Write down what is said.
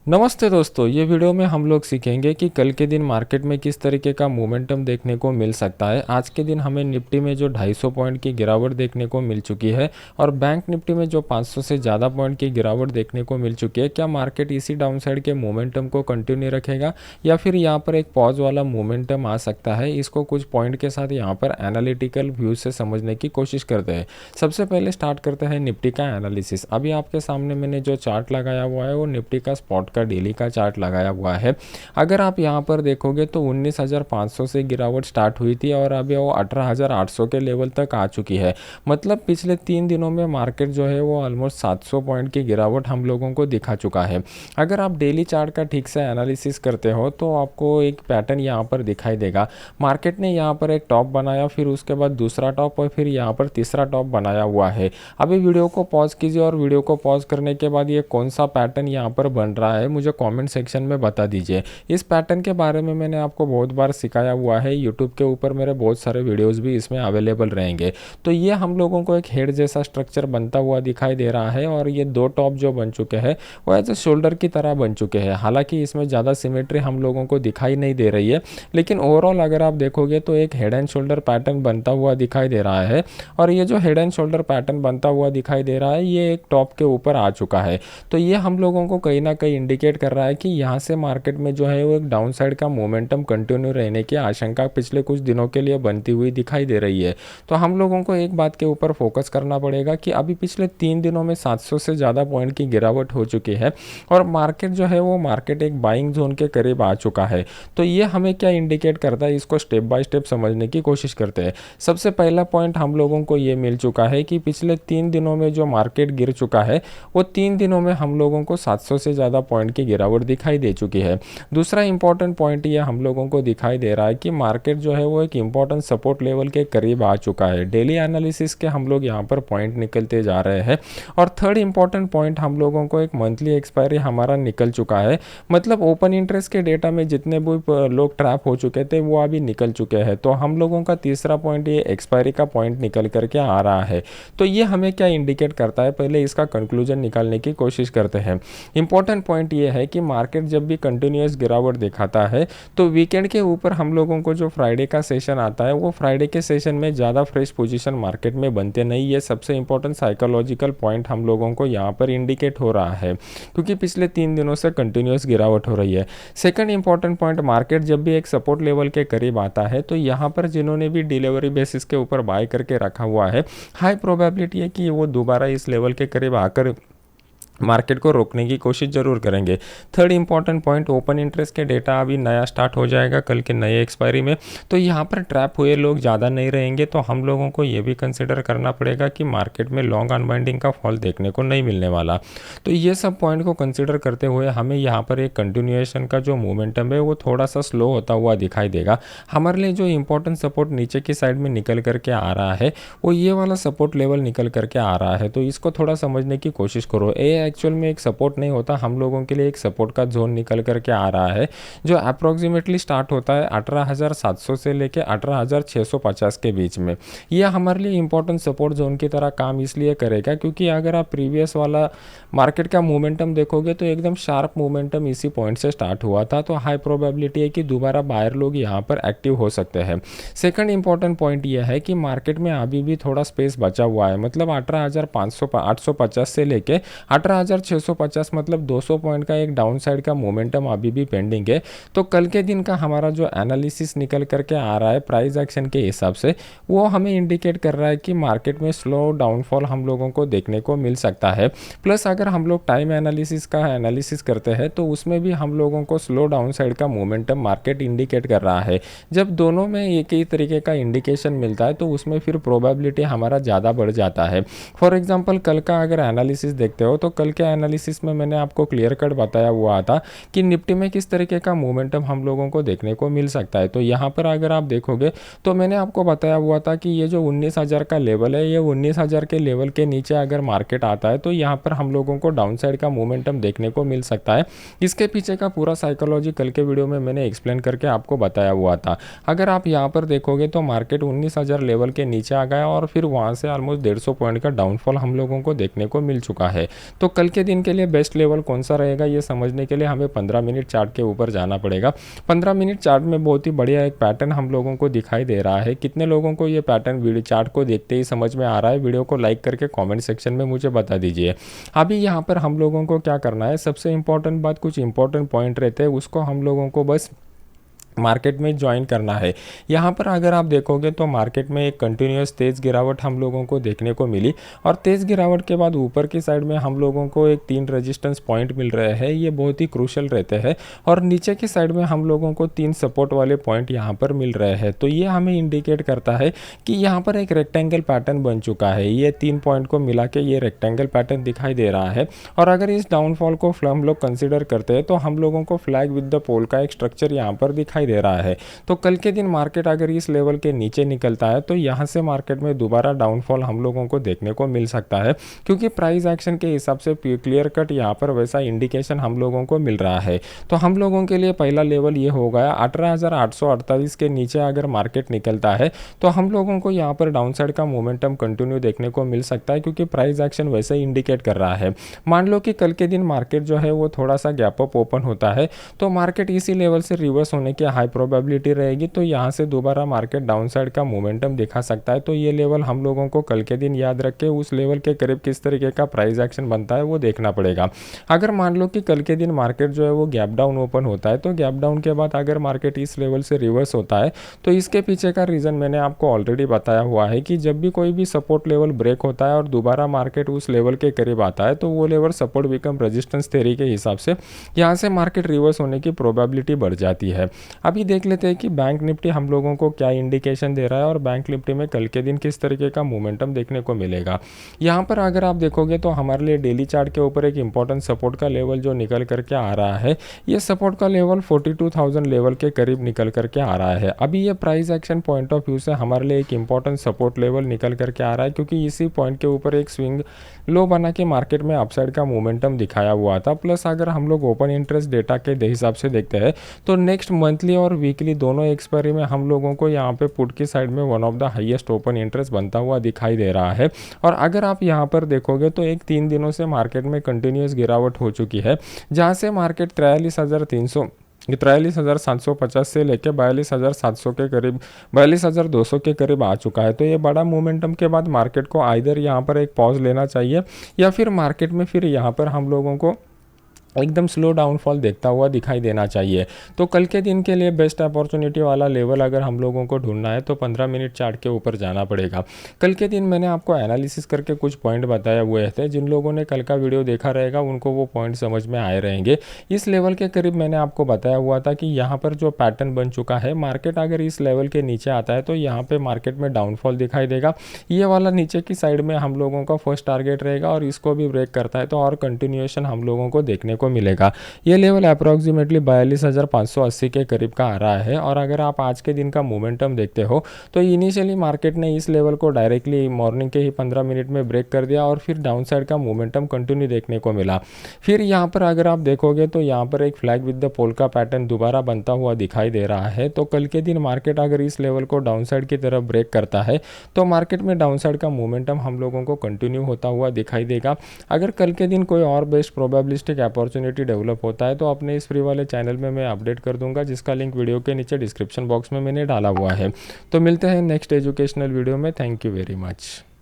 नमस्ते दोस्तों, ये वीडियो में हम लोग सीखेंगे कि कल के दिन मार्केट में किस तरीके का मोमेंटम देखने को मिल सकता है। आज के दिन हमें निफ्टी में जो 250 पॉइंट की गिरावट देखने को मिल चुकी है और बैंक निफ्टी में जो 500 से ज़्यादा पॉइंट की गिरावट देखने को मिल चुकी है, क्या मार्केट इसी डाउनसाइड के मोमेंटम को कंटिन्यू रखेगा या फिर यहाँ पर एक पॉज वाला मोमेंटम आ सकता है। इसको कुछ पॉइंट के साथ यहाँ पर एनालिटिकल व्यू से समझने की कोशिश करते हैं। सबसे पहले स्टार्ट करते हैं निफ्टी का एनालिसिस। अभी आपके सामने मैंने जो चार्ट लगाया हुआ है वो निफ्टी का स्पॉट का डेली का चार्ट लगाया हुआ है। अगर आप यहाँ पर देखोगे तो 19,500 से गिरावट स्टार्ट हुई थी और अभी वो 18,800 के लेवल तक आ चुकी है। मतलब पिछले 3 दिनों में मार्केट जो है वो ऑलमोस्ट 700 पॉइंट की गिरावट हम लोगों को दिखा चुका है। अगर आप डेली चार्ट का ठीक से एनालिसिस करते हो तो आपको एक पैटर्न यहाँ पर दिखाई देगा। मार्केट ने यहाँ पर एक टॉप बनाया, फिर उसके बाद दूसरा टॉप और फिर यहाँ पर तीसरा टॉप बनाया हुआ है। अभी वीडियो को पॉज कीजिए और वीडियो को पॉज करने के बाद ये कौन सा पैटर्न यहाँ पर बन रहा है मुझे कमेंट सेक्शन में बता दीजिए। इस पैटर्न के बारे में मैंने आपको बहुत बार सिखाया हुआ है। यूट्यूब के ऊपर मेरे बहुत सारे वीडियोस भी इसमें अवेलेबल रहेंगे। तो ये हम लोगों को एक हेड जैसा स्ट्रक्चर बनता हुआ दिखाई दे रहा है और ये दो टॉप जो बन चुके हैं वो एज ए शोल्डर की तरह बन चुके हैं। हालांकि इसमें ज़्यादा सिमेट्री हम लोगों को दिखाई नहीं दे रही है, लेकिन ओवरऑल अगर आप देखोगे तो एक हेड एंड शोल्डर पैटर्न बनता हुआ दिखाई दे रहा है। और ये जो हेड एंड शोल्डर पैटर्न बनता हुआ दिखाई दे रहा है ये एक टॉप के ऊपर आ चुका है। तो ये हम लोगों को कहीं ना कहीं इंडिकेट कर रहा है कि यहाँ से मार्केट में जो है वो एक डाउन साइड का मोमेंटम कंटिन्यू रहने की आशंका पिछले कुछ दिनों के लिए बनती हुई दिखाई दे रही है। तो हम लोगों को एक बात के ऊपर फोकस करना पड़ेगा कि अभी पिछले 3 दिनों में 700 से ज़्यादा पॉइंट की गिरावट हो चुकी है और मार्केट जो है वो मार्केट एक बाइंग जोन के करीब आ चुका है। तो ये हमें क्या इंडिकेट करता है, इसको स्टेप बाय स्टेप समझने की कोशिश करते हैं। सबसे पहला पॉइंट हम लोगों को ये मिल चुका है कि पिछले 3 दिनों में जो मार्केट गिर चुका है वो 3 दिनों में हम लोगों को 700 से ज़्यादा पॉइंट की गिरावट दिखाई दे चुकी है। दूसरा इंपॉर्टेंट पॉइंट ये हम लोगों को दिखाई दे रहा है कि मार्केट जो है वो एक इंपॉर्टेंट सपोर्ट लेवल के करीब आ चुका है। डेली एनालिसिस के हम लोग यहाँ पर पॉइंट निकलते जा रहे हैं। और थर्ड इंपॉर्टेंट पॉइंट हम लोगों को एक मंथली एक्सपायरी हमारा निकल चुका है। मतलब ओपन इंटरेस्ट के डेटा में जितने भी लोग ट्रैप हो चुके थे वो अभी निकल चुके हैं। तो हम लोगों का तीसरा पॉइंट ये एक्सपायरी का पॉइंट निकल करके आ रहा है। तो ये हमें क्या इंडिकेट करता है, पहले इसका कंक्लूजन निकालने की कोशिश करते हैं। इंपॉर्टेंट पॉइंट ये है कि मार्केट जब भी कंटिन्यूस गिरावट दिखाता है तो वीकेंड के ऊपर हम लोगों को जो फ्राइडे का सेशन आता है वो फ्राइडे के सेशन में ज़्यादा फ्रेश पोजीशन मार्केट में बनते नहीं। ये सबसे इंपॉर्टेंट साइकोलॉजिकल पॉइंट हम लोगों को यहाँ पर इंडिकेट हो रहा है, क्योंकि पिछले 3 दिनों से कंटिन्यूस गिरावट हो रही है। सेकंड इंपॉर्टेंट पॉइंट, मार्केट जब भी एक सपोर्ट लेवल के करीब आता है तो यहाँ पर जिन्होंने भी डिलीवरी बेसिस के ऊपर बाय करके रखा हुआ है, हाई प्रोबेबिलिटी है कि वो दोबारा इस लेवल के करीब आकर मार्केट को रोकने की कोशिश जरूर करेंगे। Third important point, open interest के डेटा अभी नया स्टार्ट हो जाएगा कल के नए एक्सपायरी में। तो यहाँ पर ट्रैप हुए लोग ज़्यादा नहीं रहेंगे। तो हम लोगों को ये भी कंसिडर करना पड़ेगा कि मार्केट में लॉन्ग अनवाइंडिंग का फॉल देखने को नहीं मिलने वाला। तो ये सब पॉइंट को कंसिडर करते हुए हमें यहाँ पर एक कंटिन्यूएशन का जो मोमेंटम है वो थोड़ा सा स्लो होता हुआ दिखाई देगा। हमारे लिए जो इंपॉर्टेंट सपोर्ट नीचे की साइड में निकल करके आ रहा है वो ये वाला सपोर्ट लेवल निकल करके आ रहा है। तो इसको थोड़ा समझने की कोशिश करो। एक्चुअल में एक सपोर्ट नहीं होता, हम लोगों के लिए एक सपोर्ट का जोन निकल करके आ रहा है जो अप्रोक्सीमेटली स्टार्ट होता है 18,700 से लेके 18,650 के बीच में। यह हमारे लिए इंपॉर्टेंट सपोर्ट जोन की तरह काम इसलिए करेगा क्योंकि अगर आप प्रीवियस वाला मार्केट का मोमेंटम देखोगे तो एकदम शार्प मोमेंटम इसी पॉइंट से स्टार्ट हुआ था। तो हाई प्रोबेबिलिटी है कि दोबारा बायर लोग यहाँ पर एक्टिव हो सकते हैं। सेकंड इंपॉर्टेंट पॉइंट यह है कि मार्केट में अभी भी थोड़ा स्पेस बचा हुआ है। मतलब 18,850 से लेके 18,650 मतलब 200 पॉइंट का एक डाउन साइड का मोमेंटम अभी भी पेंडिंग है। तो कल के दिन का हमारा जो एनालिसिस निकल करके आ रहा है प्राइस एक्शन के हिसाब से, वो हमें इंडिकेट कर रहा है कि मार्केट में स्लो डाउनफॉल हम लोगों को देखने को मिल सकता है। प्लस अगर हम लोग टाइम एनालिसिस का एनालिसिस करते हैं तो उसमें भी हम लोगों को स्लो डाउन साइड का मोमेंटम मार्केट इंडिकेट कर रहा है। जब दोनों में एक ही तरीके का इंडिकेशन मिलता है तो उसमें फिर प्रोबेबिलिटी हमारा ज़्यादा बढ़ जाता है। फॉर एग्जाम्पल कल का अगर एनालिसिस देखते हो तो कल के एनालिसिस में मैंने आपको क्लियर कट बताया हुआ था कि निफ्टी में किस तरीके का मोमेंटम हम लोगों को देखने को मिल सकता है। तो यहाँ पर अगर आप देखोगे तो मैंने आपको बताया हुआ था कि ये जो 19,000 का लेवल है, ये 19,000 के लेवल के नीचे अगर मार्केट आता है तो यहाँ पर हम लोगों को डाउन साइड का मोमेंटम देखने को मिल सकता है। इसके पीछे का पूरा साइकोलॉजी कल के वीडियो में मैंने एक्सप्लेन करके आपको बताया हुआ था। अगर आप यहाँ पर देखोगे तो मार्केट 19,000 लेवल के नीचे आ गया और फिर वहाँ से ऑलमोस्ट 150 पॉइंट का डाउनफॉल हम लोगों को देखने को मिल चुका है। तो कल के दिन के लिए बेस्ट लेवल कौन सा रहेगा ये समझने के लिए हमें 15 मिनट चार्ट के ऊपर जाना पड़ेगा। 15 मिनट चार्ट में बहुत ही बढ़िया एक पैटर्न हम लोगों को दिखाई दे रहा है। कितने लोगों को ये पैटर्न वीडियो चार्ट को देखते ही समझ में आ रहा है, वीडियो को लाइक करके कमेंट सेक्शन में मुझे बता दीजिए। अभी यहाँ पर हम लोगों को क्या करना है, सबसे इंपॉर्टेंट बात, कुछ इंपॉर्टेंट पॉइंट रहते हैं उसको हम लोगों को बस मार्केट में ज्वाइन करना है। यहाँ पर अगर आप देखोगे तो मार्केट में एक कंटिन्यूस तेज़ गिरावट हम लोगों को देखने को मिली और तेज़ गिरावट के बाद ऊपर की साइड में हम लोगों को एक 3 रेजिस्टेंस पॉइंट मिल रहे हैं, ये बहुत ही क्रूशल रहते हैं। और नीचे की साइड में हम लोगों को 3 सपोर्ट वाले पॉइंट यहाँ पर मिल रहे हैं। तो ये हमें इंडिकेट करता है कि यहाँ पर एक रेक्टेंगल पैटर्न बन चुका है। ये 3 पॉइंट को मिला के ये रेक्टेंगल पैटर्न दिखाई दे रहा है। और अगर इस डाउनफॉल को हम लोग कंसिडर करते हैं तो हम लोगों को फ्लैग विद द पोल का एक स्ट्रक्चर यहाँ पर दिखाई दे रहा है। तो कल के दिन मार्केट अगर इस लेवल के नीचे निकलता है तो यहाँ से मार्केट में दोबारा डाउनफॉल हम लोगों को देखने को मिल सकता है, क्योंकि प्राइस एक्शन के हिसाब से क्लियर कट यहाँ पर वैसा इंडिकेशन हम लोगों को मिल रहा है। तो हम लोगों के लिए पहला लेवल ये हो गया 18,848 के नीचे अगर मार्केट निकलता है तो हम लोगों को यहाँ पर डाउन साइड का मोमेंटम कंटिन्यू देखने को मिल सकता है, क्योंकि प्राइस एक्शन वैसे ही इंडिकेट कर रहा है। मान लो कि कल के दिन मार्केट जो है वो थोड़ा सा गैप अप ओपन होता है तो मार्केट इसी लेवल से रिवर्स होने की हाई प्रोबेबिलिटी रहेगी, तो यहाँ से दोबारा मार्केट डाउन साइड का मोमेंटम दिखा सकता है। तो ये लेवल हम लोगों को कल के दिन याद रख के उस लेवल के करीब किस तरीके का प्राइस एक्शन बनता है वो देखना पड़ेगा। अगर मान लो कि कल के दिन मार्केट जो है वो गैप डाउन ओपन होता है तो गैप डाउन के बाद अगर मार्केट इस लेवल से रिवर्स होता है तो इसके पीछे का रीज़न मैंने आपको ऑलरेडी बताया हुआ है कि जब भी कोई भी सपोर्ट लेवल ब्रेक होता है और दोबारा मार्केट उस लेवल के करीब आता है तो वो level support become resistance theory के हिसाब से यहाँ से मार्केट रिवर्स होने की प्रोबेबिलिटी बढ़ जाती है। अभी देख लेते हैं कि बैंक निफ्टी हम लोगों को क्या इंडिकेशन दे रहा है और बैंक निफ्टी में कल के दिन किस तरीके का मोमेंटम देखने को मिलेगा। यहाँ पर अगर आप देखोगे तो हमारे लिए डेली चार्ट के ऊपर एक इंपॉर्टेंट सपोर्ट का लेवल जो निकल करके आ रहा है, ये सपोर्ट का लेवल 42,000 लेवल के करीब निकल करके आ रहा है। अभी ये price action point of view से हमारे लिए एक इंपॉर्टेंट सपोर्ट लेवल निकल करके आ रहा है, क्योंकि इसी पॉइंट के ऊपर एक स्विंग लो बना के मार्केट में अपसाइड का मोमेंटम दिखाया हुआ था। प्लस अगर हम लोग ओपन इंटरेस्ट डेटा के हिसाब से देखते हैं तो नेक्स्ट मंथली और वीकली दोनों एक्सपायरी में हम लोगों को यहाँ पे पुट की साइड में one of the highest open interest बनता हुआ दिखाई दे रहा है। और अगर आप यहाँ पर देखोगे तो एक 3 दिनों से मार्केट में कंटिन्यूस गिरावट हो चुकी है, जहाँ से मार्केट 43,750 से लेकर 42,700 के करीब 42,200 के करीब आ चुका है। तो ये बड़ा मोमेंटम के बाद मार्केट को आइदर यहाँ पर एक पॉज लेना चाहिए या फिर मार्केट में फिर यहाँ पर हम लोगों को एकदम स्लो डाउनफॉल देखता हुआ दिखाई देना चाहिए। तो कल के दिन के लिए बेस्ट अपॉर्चुनिटी वाला लेवल अगर हम लोगों को ढूंढना है तो 15 मिनट चार्ट के ऊपर जाना पड़ेगा। कल के दिन मैंने आपको एनालिसिस करके कुछ पॉइंट बताए हुए थे, जिन लोगों ने कल का वीडियो देखा रहेगा उनको वो पॉइंट समझ में आए रहेंगे। इस लेवल के करीब मैंने आपको बताया हुआ था कि यहाँ पर जो पैटर्न बन चुका है, मार्केट अगर इस लेवल के नीचे आता है तो यहाँ पर मार्केट में डाउनफॉल दिखाई देगा। ये वाला नीचे की साइड में हम लोगों का फर्स्ट टारगेट रहेगा और इसको भी ब्रेक करता है तो और कंटिन्यूएशन हम लोगों को देखने को मिलेगा। ये लेवल अप्रॉक्सीमेटली 42,580 के करीब का आ रहा है। और अगर आप आज के दिन का मोमेंटम देखते हो तो इनिशियली मार्केट ने इस लेवल को डायरेक्टली मॉर्निंग के ही 15 मिनट में ब्रेक कर दिया और फिर डाउन साइड का मोमेंटम कंटिन्यू देखने को मिला। फिर यहाँ पर अगर आप देखोगे तो यहाँ पर एक फ्लैग विद द पोल का पैटर्न दोबारा बनता हुआ दिखाई दे रहा है। तो कल के दिन मार्केट अगर इस लेवल को डाउन साइड की तरफ ब्रेक करता है तो मार्केट में डाउन साइड का मोमेंटम हम लोगों को कंटिन्यू होता हुआ दिखाई देगा। अगर कल के दिन कोई और बेस्ट प्रोबेबिलिस्टिक अपॉर्चुनिटी डेवलप होता है तो अपने इस फ्री वाले चैनल में मैं अपडेट कर दूंगा, जिसका लिंक वीडियो के नीचे डिस्क्रिप्शन बॉक्स में मैंने डाला हुआ है। तो मिलते हैं नेक्स्ट एजुकेशनल वीडियो में। Thank you very much.